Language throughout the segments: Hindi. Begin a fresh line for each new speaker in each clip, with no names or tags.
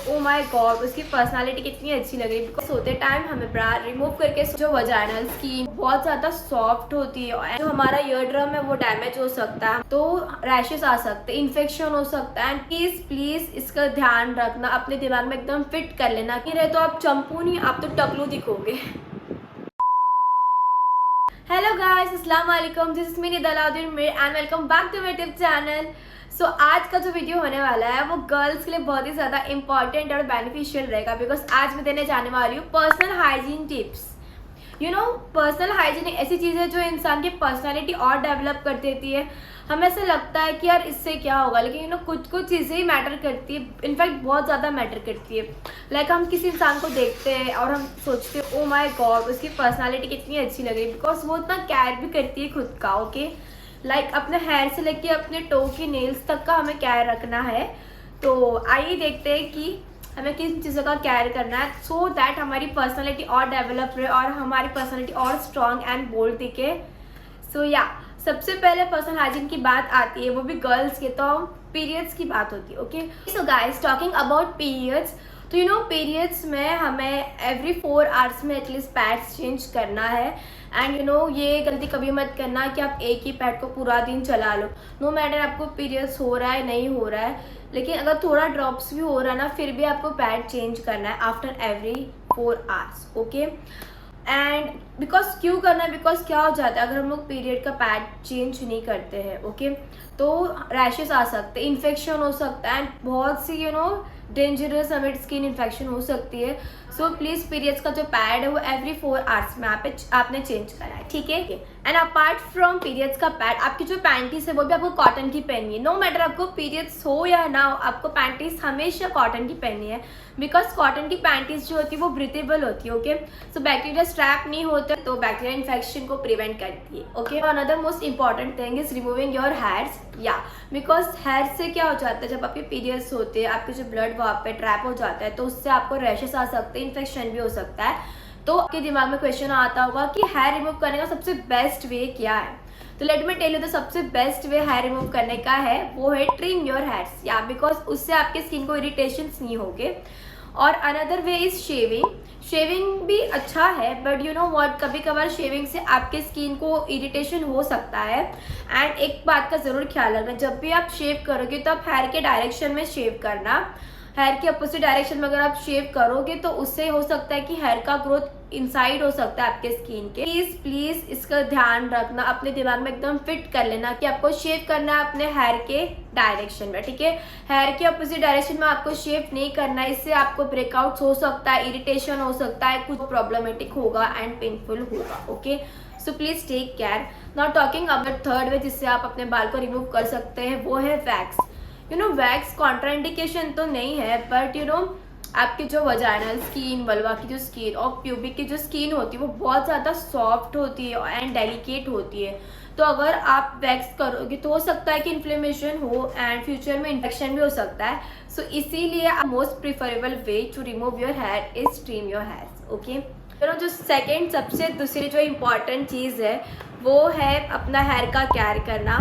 ओ माय गॉड उसकी पर्सनालिटी कितनी अच्छी लग रही है। बिकॉज सोते टाइम हमें ब्रा रिमूव करके जो वजाइनल स्किन बहुत ज़्यादा सॉफ्ट होती है, जो हमारा ईयर ड्रम है वो डैमेज हो सकता है, तो रैशेस आ सकते हैं, इन्फेक्शन हो सकता है। प्लीज़ प्लीज़ इसका ध्यान रखना, अपने दिमाग में एकदम फिट कर लेना कि रहे तो आप चंपू नहीं, आप तो टकलू दिखोगे। हेलो गाइस, अस्सलाम वालेकुम, this is me Nida Alauddin Mir and welcome back to my YouTube channel. So आज का जो वीडियो होने वाला है वो गर्ल्स के लिए बहुत ही ज़्यादा इंपॉर्टेंट और बेनिफिशियल रहेगा। बिकॉज आज मैं देने जाने वाली हूँ personal hygiene tips. Personal hygiene एक ऐसी चीज़ है जो इंसान की पर्सनालिटी और डेवलप कर देती है। हमें ऐसा लगता है कि यार इससे क्या होगा, लेकिन कुछ कुछ चीज़ें ही मैटर करती है, इनफैक्ट बहुत ज़्यादा मैटर करती है। लाइक हम किसी इंसान को देखते हैं और हम सोचते हैं ओ माय गॉड उसकी पर्सनालिटी कितनी अच्छी लग रही है, बिकॉज वो इतना केयर भी करती है खुद का। ओके, लाइक अपने हेयर से लेके अपने टो की नेल्स तक का हमें केयर रखना है। तो आइए देखते हैं कि हमें किन चीज़ों का केयर करना है सो दैट हमारी पर्सनालिटी और डेवलप रहे और हमारी पर्सनालिटी और स्ट्रॉन्ग एंड बोल्ड दिखे। सबसे पहले पर्सनल हाइजीन की बात आती है, वो भी गर्ल्स के, तो पीरियड्स की बात होती है। Okay, so guys talking about periods, तो पीरियड्स में हमें एवरी 4 आवर्स में एटलीस्ट पैड्स चेंज करना है। एंड ये गलती कभी मत करना कि आप एक ही पैड को पूरा दिन चला लो। नो मैटर आपको पीरियड्स हो रहा है नहीं हो रहा है, लेकिन अगर थोड़ा ड्रॉप्स भी हो रहा है ना, फिर भी आपको पैड चेंज करना है after every 4 hours. Okay, and because क्यों करना है, बिकॉज क्या हो जाता है अगर हम लोग पीरियड का पैड चेंज नहीं करते हैं, ओके, तो रैशेस आ सकते हैं, इन्फेक्शन हो सकता है, एंड बहुत सी डेंजरस हमें स्किन इन्फेक्शन हो सकती है। सो प्लीज़ पीरियड्स का जो पैड है वो एवरी 4 आवर्स में आपने चेंज करा है, ठीक है। एंड अपार्ट फ्रॉम पीरियड्स का पैड, आपकी जो पैंटीज है वो भी आपको कॉटन की पहननी है। नो मैटर आपको पीरियड्स हो या ना हो, आपको पैंटीज हमेशा कॉटन की पहननी है। बिकॉज कॉटन की पैंटीज जो होती है वो ब्रीथेबल होती है। ओके, सो बैक्टीरिया स्ट्रैप नहीं होते, तो बैक्टीरिया इन्फेक्शन को प्रिवेंट करती है। Okay, another most important thing is removing your hairs. Because hair से क्या हो जाता है, जब आपके पीरियड्स होते हैं आपके जो ब्लड वहाँ पे ट्रैप हो जाता है, तो उससे आपको रैशेस आ सकते हैं, इन्फेक्शन भी हो सकता है। तो आपके दिमाग में क्वेश्चन आता होगा कि हेयर रिमूव करने का सबसे बेस्ट वे क्या है। तो let me tell you, the सबसे बेस्ट वे हेयर रिमूव करने का है वो है ट्रिम योर हेयर्स, बिकॉज उससे आपके स्किन को इरिटेशंस नहीं होंगे। और another way is shaving. Shaving भी अच्छा है, बट यू नो व्हाट, कभी कभार शेविंग से आपके स्किन को इरिटेशन हो सकता है। एंड एक बात का ज़रूर ख्याल रखना, जब भी आप शेव करोगे तो आप हेयर के डायरेक्शन में शेव करना। हेयर के अपोजिट डायरेक्शन में अगर आप शेव करोगे तो उससे हो सकता है कि हेयर का ग्रोथ इनसाइड हो सकता है आपके स्किन के। प्लीज़ प्लीज़ इसका ध्यान रखना, अपने दिमाग में एकदम फिट कर लेना कि आपको शेव करना है अपने हेयर के डायरेक्शन में, ठीक है। हेयर के अपोजिट डायरेक्शन में आपको शेव नहीं करना है, इससे आपको ब्रेकआउट्स हो सकता है, इरिटेशन हो सकता है, कुछ प्रॉब्लमेटिक होगा एंड पेनफुल होगा। Okay, so please take care. Now talking about third way जिससे आप अपने बाल को रिमूव कर सकते हैं, वो है वैक्स। वैक्स कॉन्ट्राइंडिकेशन तो नहीं है, बट आपकी जो वजाइनल स्किन, वल्वा की जो स्किन और प्यूबिक की जो स्किन होती है वो बहुत ज़्यादा सॉफ्ट होती है एंड डेलिकेट होती है। तो अगर आप वैक्स करोगे तो हो सकता है कि इन्फ्लेमेशन हो एंड फ्यूचर में इन्फेक्शन भी हो सकता है। सो इसीलिए most preferable way to remove your hair is trim your hair. Okay, जो सेकेंड सबसे दूसरी जो इम्पॉर्टेंट चीज़ है वो है अपना हेयर का केयर करना।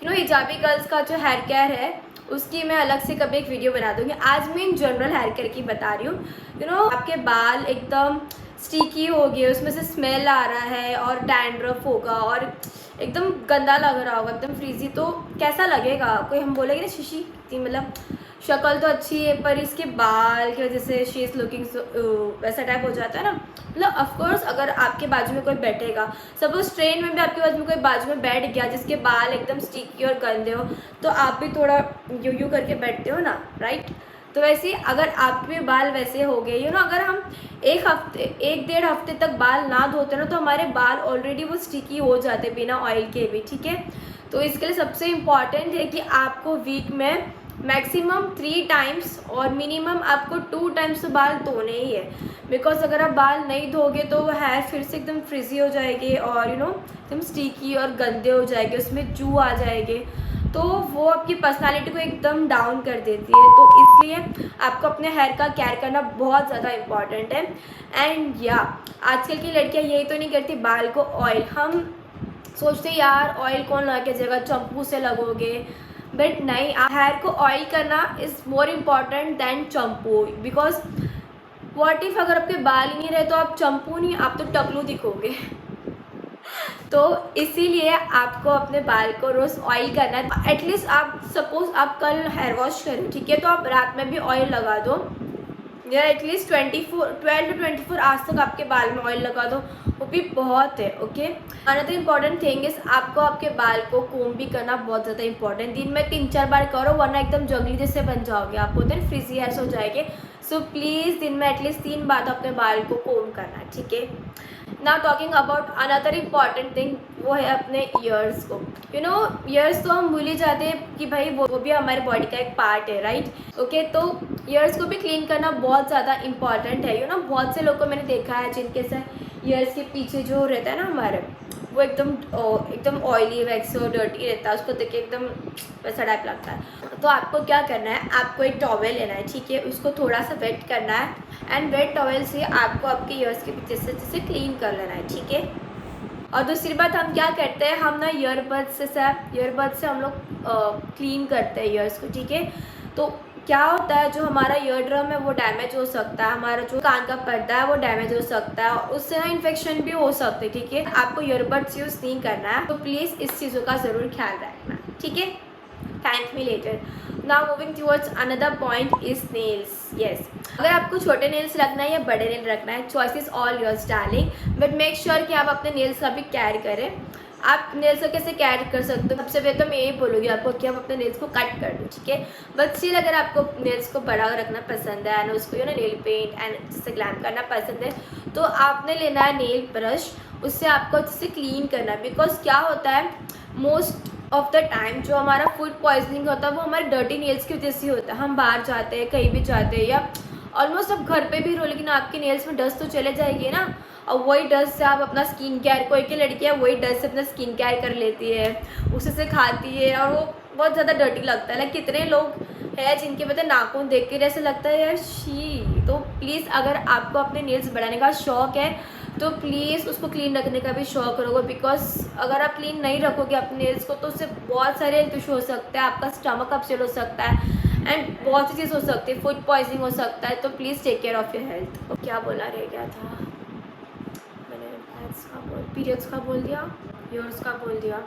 हिजाबी गर्ल्स का जो हेयर केयर है उसकी मैं अलग से कभी एक वीडियो बना दूंगी। आज मैं इन जनरल हेयर केयर की बता रही हूँ। आपके बाल एकदम स्टिकी हो गए, उसमें से स्मेल आ रहा है और डैंड्रफ होगा और एकदम गंदा लग रहा होगा, एकदम फ्रीजी, तो कैसा लगेगा? कोई हम बोलेंगे ना शीशी, मतलब शक्ल तो अच्छी है पर इसके बाल की वजह से शी इज़ लुकिंग वैसा टाइप हो जाता है ना। मतलब ऑफकोर्स अगर आपके बाजू में कोई बैठेगा, सपोज ट्रेन में भी आपके बाजू में कोई बाजू में बैठ गया जिसके बाल एकदम स्टिकी और गंदे हो, तो आप भी थोड़ा यू करके बैठते हो ना, राइट। तो वैसे ही अगर आपके बाल वैसे हो गए, अगर हम एक डेढ़ हफ्ते तक बाल ना धोते ना, तो हमारे बाल ऑलरेडी वो स्टिकी हो जाते बिना ऑयल के भी, ठीक है। तो इसके लिए सबसे इम्पॉर्टेंट है कि आपको वीक में मैक्सिमम 3 टाइम्स और मिनिमम आपको 2 टाइम्स तो बाल धोने ही है। बिकॉज अगर आप बाल नहीं धोगे तो वो हेयर फिर से एकदम फ्रिजी हो जाएगी और एकदम स्टिकी और गंदे हो जाएंगे, उसमें जू आ जाएंगे, तो वो आपकी पर्सनालिटी को एकदम डाउन कर देती है। तो इसलिए आपको अपने हेयर का केयर करना बहुत ज़्यादा इम्पॉर्टेंट है। एंड आजकल की लड़कियां यही तो नहीं करती, बाल को ऑयल, हम सोचते यार ऑयल कौन लगा के जगह चंपू से लगोगे, बट नहीं, हेयर को ऑयल करना is more important than shampoo, because what if अगर आपके बाल ही नहीं रहे तो आप चैम्पू नहीं, आप तो टकलू दिखोगे। तो इसीलिए आपको अपने बाल को रोज़ ऑयल करना है। एटलीस्ट आप सपोज आप कल हेयर वॉश करें, ठीक है, तो आप रात में भी ऑयल लगा दो, या एटलीस्ट 12 to 24 आवर्स तक आपके बाल में ऑयल लगा दो, वो भी बहुत है। Okay, another important thing is आपको आपके बाल को कोम भी करना बहुत ज़्यादा इंपॉर्टेंट। दिन में 3-4 बार करो, वरना एकदम जंगली जैसे बन जाओगे, आप बोलते हैं फ्रिजी हेयर्स हो जाएंगे। सो प्लीज़ दिन में एटलीस्ट 3 बार तो अपने बाल को कोम करना है, ठीक है। Now talking about another important thing, वो है अपने ईयर्स को। यू नो, ईयर्स तो हम भूल ही जाते हैं कि भाई वो भी हमारे बॉडी का एक पार्ट है, राइट। ओके, तो ईयर्स को भी क्लीन करना बहुत ज़्यादा इंपॉर्टेंट है। यू नो, बहुत से लोग को मैंने देखा है जिनके साथ ईयर्स के पीछे जो रहता है ना हमारे, वो एकदम ऑयली वैक्स और डर्टी रहता है, उसको देख के एकदम वैसा टाइप लगता है। तो आपको क्या करना है, आपको एक टॉवेल लेना है, ठीक है, उसको थोड़ा सा वेट करना है, एंड वेट टॉवेल से आपको आपके ईयर्स के पीछे से जैसे क्लीन कर लेना है, ठीक है। और दूसरी बात हम क्या करते हैं, हम ना ईयरबड से हम लोग क्लीन करते हैं ईयर्स को, ठीक है। तो क्या होता है, जो हमारा ईयर ड्रम है वो डैमेज हो सकता है, हमारा जो कान का पर्दा है वो डैमेज हो सकता है, और उससे ना इन्फेक्शन भी हो सकते हैं, ठीक है। आपको ईयरबड्स यूज़ नहीं करना है, तो प्लीज़ इस चीज़ों का ज़रूर ख्याल रखना, ठीक है। Thank me later. Now moving towards another point is nails. Yes, अगर आपको छोटे नेल्स रखना है या बड़े नेल रखना है, choice is all yours darling, but make sure कि आप अपने नेल्स का भी केयर करें। आप नेल्स को कैसे कैर कर सकते हो, सबसे पहले तो मैं यही बोलूँगी आपको कि आप अपने नेल्स को कट कर दो, ठीक है। बट स्टिल अगर आपको नेल्स को बड़ा रखना पसंद है एंड उसको you know nail paint and जैसे ग्लैम करना पसंद है, तो आपने लेना है नेल ब्रश, उससे आपको अच्छे से क्लीन करना है। बिकॉज क्या होता है, मोस्ट ऑफ द टाइम जो हमारा फूड पॉइजनिंग होता है वो हमारे डर्टी नेल्स की वजह से होता है। हम बाहर जाते हैं, कहीं भी जाते हैं, या ऑलमोस्ट आप घर पे भी रहो, लेकिन आपके नेल्स में डस्ट तो चले जाएगी ना, और वही डस्ट से आप अपना स्किन केयर, कोई की लड़कियाँ वही डस्ट से अपना स्किन केयर कर लेती है, उसी से खाती है, और वो बहुत ज़्यादा डर्टी लगता है। लाइक कितने लोग हैं जिनके पता नाखून देख के ऐसे लगता है यार शी। तो प्लीज़ अगर आपको अपने नेल्स बढ़ाने का शौक़ है तो प्लीज़ उसको क्लीन रखने का भी शौक़ रखो, बिकॉज अगर आप क्लीन नहीं रखोगे अपने नेल्स को तो उससे बहुत सारे हेल्थ इशू हो सकते हैं, आपका स्टमक अपसेट हो सकता है एंड बहुत सी चीज़ हो सकती है, फूड पॉइजनिंग हो सकता है। तो please take care of your health. क्या बोला रह गया था मैंने, पीरियड्स का बोल दिया, योर्स का बोल दिया,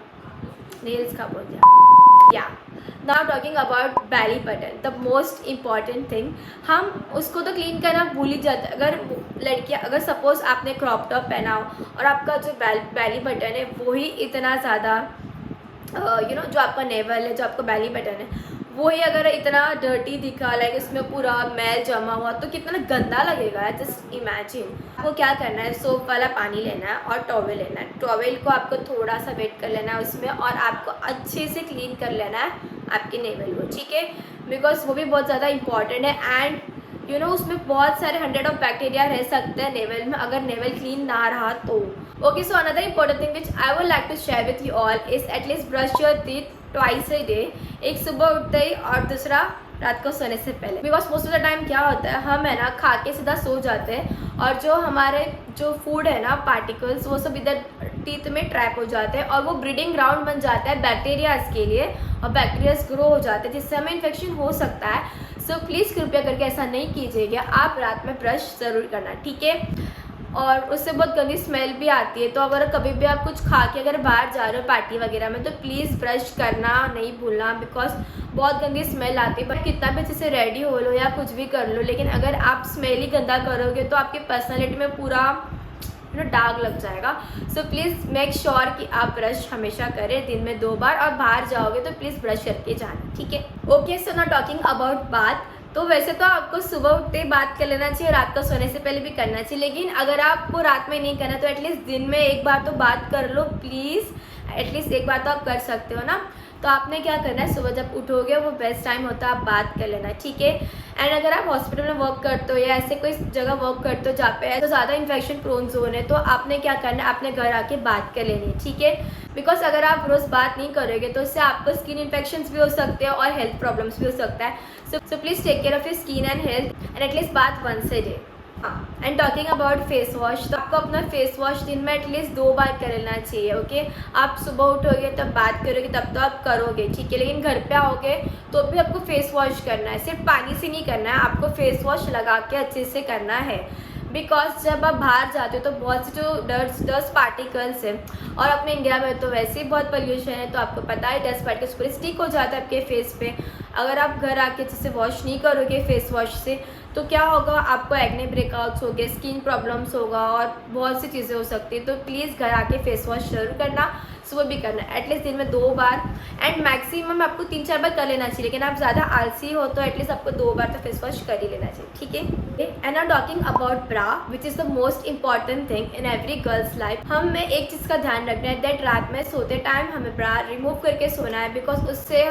नेल्स का बोल दिया। या now talking about belly button, the most important thing, हम उसको तो क्लीन करना भूल ही जाते। अगर लड़कियां, अगर सपोज आपने क्रॉप टॉप पहना हो और आपका जो बेली बटन है वो ही इतना ज़्यादा यू नो जो आपका नेवल है, जो आपका बेली बटन है वो ही अगर इतना डर्टी दिखा, लाइक इसमें पूरा मैल जमा हुआ, तो कितना गंदा लगेगा। Just imagine. आपको क्या करना है, सोप वाला पानी लेना है और टॉवेल लेना है। टॉवेल को आपको थोड़ा सा वेट कर लेना है उसमें, और आपको अच्छे से क्लीन कर लेना है आपके नेवल को, ठीक है, बिकॉज वो भी बहुत ज़्यादा इंपॉर्टेंट है। एंड यू नो उसमें बहुत सारे 100 ऑफ बैक्टीरिया रह सकते हैं नेवल में, अगर नेवल क्लीन ना रहा तो। Okay, so another important thing which I would like to share with you all is at least brush your teeth twice a day, एक सुबह उठते ही और दूसरा रात को सोने से पहले। Because most of the time क्या होता है, हम है ना खा के सीधा सो जाते हैं, और जो हमारे जो फूड है ना पार्टिकल्स, वो सब इधर टीथ में ट्रैप हो जाते हैं, और वो ब्रीडिंग ग्राउंड बन जाता है बैक्टीरियाज के लिए, और बैक्टीरियाज ग्रो हो जाते हैं जिससे हमें इन्फेक्शन हो सकता है। सो प्लीज़ कृपया करके ऐसा नहीं कीजिएगा, आप रात में ब्रश ज़रूर करना, ठीक है। और उससे बहुत गंदी स्मेल भी आती है, तो अगर कभी भी आप कुछ खा के अगर बाहर जा रहे हो पार्टी वगैरह में, तो प्लीज़ ब्रश करना नहीं भूलना, बिकॉज बहुत गंदी स्मेल आती है। बट कितना भी अच्छे से रेडी हो लो या कुछ भी कर लो, लेकिन अगर आप स्मेल ही गंदा करोगे तो आपकी पर्सनैलिटी में पूरा दाग लग जाएगा। सो प्लीज़ मेक श्योर कि आप ब्रश हमेशा करें दिन में 2 बार, और बाहर जाओगे तो प्लीज़ ब्रश करके जाना, ठीक है। Okay, so now talking about bath, तो वैसे तो आपको सुबह उठते ही बात कर लेना चाहिए, रात को सोने से पहले भी करना चाहिए, लेकिन अगर आपको रात में नहीं करना तो एटलीस्ट दिन में एक बार तो बात कर लो प्लीज़, एटलीस्ट एक बार तो आप कर सकते हो ना। तो आपने क्या करना है, सुबह जब उठोगे वो बेस्ट टाइम होता है आप बात कर लेना, ठीक है। एंड अगर आप हॉस्पिटल में वर्क करते हो या ऐसे कोई जगह वर्क करते हो जहाँ पे तो ज़्यादा इन्फेक्शन प्रोन जोन है, तो आपने क्या करना है, अपने घर आके बात कर लेनी है, ठीक है। बिकॉज अगर आप रोज़ बात नहीं करोगे तो उससे आपको स्किन इन्फेक्शंस भी हो सकते हैं और हेल्थ प्रॉब्लम्स भी हो सकता है। So please take care of your skin and health, and at least bath once a day. And talking about face wash, तो आपको अपना फेस वॉश दिन में एटलीस्ट 2 बार कर लेना चाहिए। ओके, आप सुबह उठोगे तब बात करोगे तब तो आप करोगे, ठीक है, लेकिन घर पे आओगे तो भी आपको फेस वॉश करना है। सिर्फ पानी से नहीं करना है, आपको फेस वॉश लगा के अच्छे से करना है। बिकॉज जब आप बाहर जाते हो तो बहुत से जो डस्ट पार्टिकल्स हैं, और अपने इंडिया में तो वैसे ही बहुत पोल्यूशन है, तो आपको पता है डस्ट पार्टिकल्स पूरे स्टिक हो जाता है आपके फेस पे। अगर आप घर आके अच्छे से वॉश नहीं करोगे फेस वॉश से तो क्या होगा, आपको एक्ने ब्रेकआउट्स हो गए, स्किन प्रॉब्लम्स होगा और बहुत सी चीज़ें हो सकती है। तो प्लीज़ घर आके फेस वॉश जरूर करना, सुबह भी करना, एटलीस्ट दिन में 2 बार, एंड मैक्सिमम आपको 3-4 बार कर लेना चाहिए। लेकिन आप ज़्यादा आलसी हो तो एटलीस्ट आपको 2 बार तो फेस वॉश कर ही लेना चाहिए, ठीक है। And are talking about bra which is the most important thing in every girl's life. हमें एक चीज़ का ध्यान रखना है दैट रात में सोते टाइम हमें ब्रा रिमूव करके सोना है, बिकॉज उससे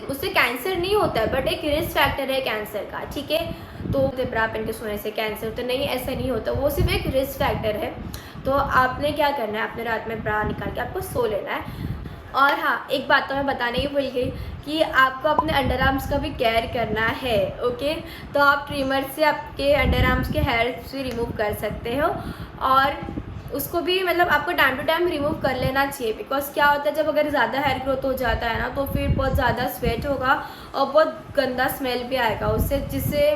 उससे कैंसर नहीं होता है, बट एक रिस्क फैक्टर है कैंसर का, ठीक है। तो ब्रा पहन के सोने से कैंसर तो नहीं, ऐसा नहीं होता, वो सिर्फ एक रिस्क फैक्टर है। तो आपने क्या करना है, अपने रात में ब्रा निकाल के आपको सो लेना है। और हाँ, एक बात तो मैं बताने ही भूल गई कि आपको अपने अंडर आर्म्स का भी केयर करना है। ओके, तो आप ट्रिमर से आपके अंडर आर्म्स के हेयर्स भी रिमूव कर सकते हो, और उसको भी मतलब आपको टाइम टू टाइम रिमूव कर लेना चाहिए। बिकॉज क्या होता है, जब अगर ज़्यादा हेयर ग्रोथ हो जाता है ना तो फिर बहुत ज़्यादा स्वेट होगा और बहुत गंदा स्मेल भी आएगा उससे, जिससे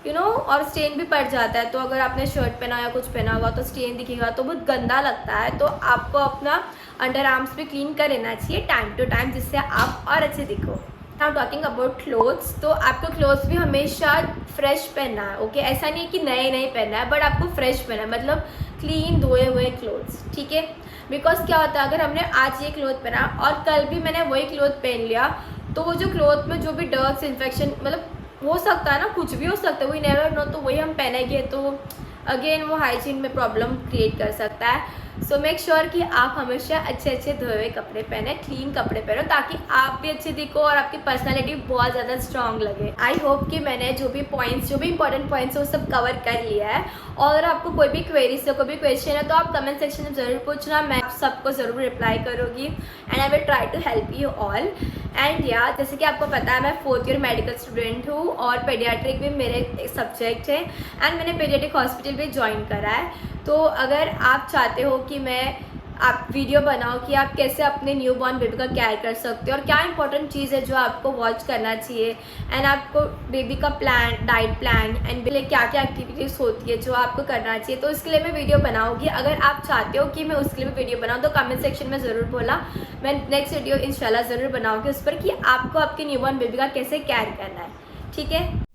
और स्टेन भी पड़ जाता है। तो अगर आपने शर्ट पहना या कुछ पहना हुआ तो स्टेन दिखेगा तो बहुत गंदा लगता है। तो आपको अपना अंडर आर्म्स भी क्लीन कर लेना चाहिए टाइम टू टाइम, जिससे आप और अच्छे दिखो। नाउ टॉकिंग अबाउट क्लोथ्स, तो आपको क्लोथ्स भी हमेशा फ्रेश पहनना है। ओके, ऐसा नहीं कि नए नए पहनना है, बट आपको फ्रेश पहनना है, मतलब क्लीन धोए हुए क्लोथ्स, ठीक है। बिकॉज क्या होता है, अगर हमने आज ये क्लोथ पहना और कल भी मैंने वही क्लोथ पहन लिया तो वो जो क्लोथ में जो भी डर्ट्स इन्फेक्शन मतलब हो सकता है ना, कुछ भी हो सकता है, वी नेवर नो, तो वही हम पहनेंगे तो अगेन वो हाइजीन में प्रॉब्लम क्रिएट कर सकता है। सो मेक श्योर कि आप हमेशा अच्छे अच्छे धोए हुए कपड़े पहने, क्लीन कपड़े पहनो, ताकि आप भी अच्छे दिखो और आपकी पर्सनालिटी बहुत ज़्यादा स्ट्रांग लगे। आई होप कि मैंने जो भी इंपॉर्टेंट पॉइंट्स है वो सब कवर कर लिया है। और अगर आपको कोई भी क्वेरीज है, कोई भी क्वेश्चन है तो आप कमेंट सेक्शन में ज़रूर पूछना, मैं आप सबको ज़रूर रिप्लाई करूँगी, and I will try to help you all. And या जैसे कि आपको पता है मैं 4th ईयर मेडिकल स्टूडेंट हूँ और पेडियाट्रिक भी मेरे एक सब्जेक्ट है, एंड मैंने पेडियाट्रिक हॉस्पिटल भी ज्वाइन करा है। तो अगर आप चाहते हो कि आप वीडियो बनाओ कि आप कैसे अपने न्यूबॉर्न बेबी का केयर कर सकते हो और क्या इंपॉर्टेंट चीज़ है जो आपको वॉच करना चाहिए, एंड आपको बेबी का प्लान, डाइट प्लान, एंड क्या क्या एक्टिविटीज़ होती है जो आपको करना चाहिए, तो इसके लिए मैं वीडियो बनाऊंगी। अगर आप चाहते हो कि मैं उसके लिए भी वीडियो बनाऊँ तो कमेंट सेक्शन में ज़रूर बोला, मैं नेक्स्ट वीडियो इंशाल्लाह ज़रूर बनाऊँगी उस पर कि आपको आपके न्यूबॉर्न बेबी का कैसे केयर करना है, ठीक है।